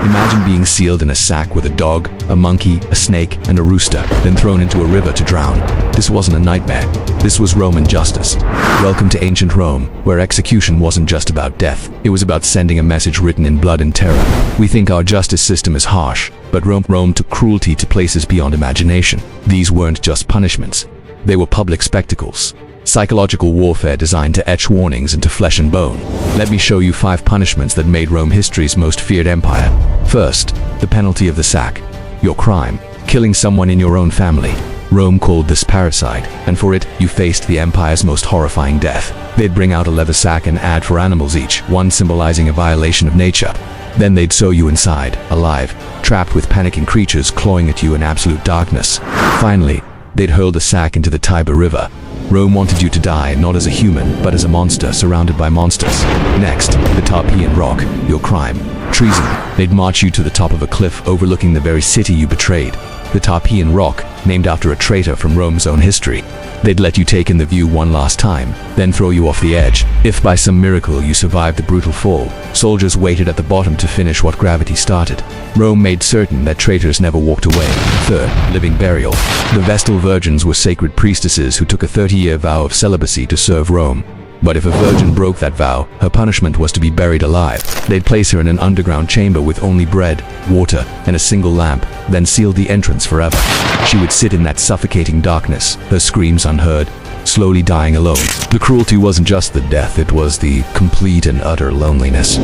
Imagine being sealed in a sack with a dog, a monkey, a snake, and a rooster, then thrown into a river to drown. This wasn't a nightmare. This was Roman justice. Welcome to ancient Rome, where execution wasn't just about death. It was about sending a message written in blood and terror. We think our justice system is harsh, but Rome took cruelty to places beyond imagination. These weren't just punishments. They were public spectacles. Psychological warfare designed to etch warnings into flesh and bone. Let me show you 5 punishments that made Rome history's most feared empire. First, the penalty of the sack. Your crime, killing someone in your own family. Rome called this parricide, and for it, you faced the empire's most horrifying death. They'd bring out a leather sack and add 4 animals each, one symbolizing a violation of nature. Then they'd sew you inside, alive, trapped with panicking creatures clawing at you in absolute darkness. Finally, they'd hurl the sack into the Tiber River. Rome wanted you to die not as a human, but as a monster surrounded by monsters. Next, the Tarpeian Rock, your crime. Treason. They'd march you to the top of a cliff overlooking the very city you betrayed. The Tarpeian Rock, named after a traitor from Rome's own history. They'd let you take in the view one last time, then throw you off the edge. If by some miracle you survived the brutal fall, soldiers waited at the bottom to finish what gravity started. Rome made certain that traitors never walked away. Third, living burial. The Vestal Virgins were sacred priestesses who took a 30-year vow of celibacy to serve Rome. But if a virgin broke that vow, her punishment was to be buried alive. They'd place her in an underground chamber with only bread, water, and a single lamp, then seal the entrance forever. She would sit in that suffocating darkness, her screams unheard, slowly dying alone. The cruelty wasn't just the death, it was the complete and utter loneliness.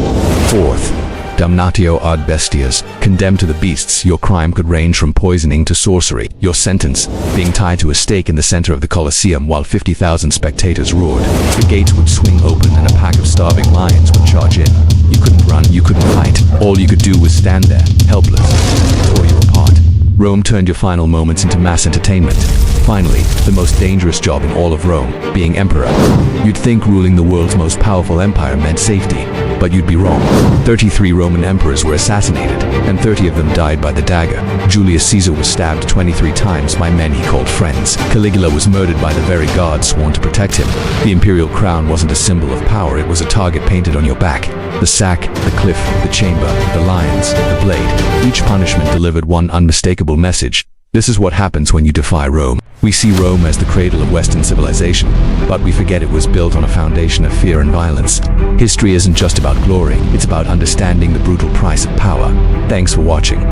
Fourth, Damnatio ad Bestias. Condemned to the beasts, your crime could range from poisoning to sorcery. Your sentence, being tied to a stake in the center of the Colosseum while 50,000 spectators roared. The gates would swing open and a pack of starving lions would charge in. You couldn't run, you couldn't fight. All you could do was stand there, helpless, and tore you apart. Rome turned your final moments into mass entertainment. Finally, the most dangerous job in all of Rome, being emperor. You'd think ruling the world's most powerful empire meant safety, but you'd be wrong. 33 Roman emperors were assassinated, and 30 of them died by the dagger. Julius Caesar was stabbed 23 times by men he called friends. Caligula was murdered by the very gods sworn to protect him. The imperial crown wasn't a symbol of power, it was a target painted on your back. The sack, the cliff, the chamber, the lions, the blade. Each punishment delivered one unmistakable message. This is what happens when you defy Rome. We see Rome as the cradle of Western civilization, but we forget it was built on a foundation of fear and violence. History isn't just about glory, it's about understanding the brutal price of power. Thanks for watching.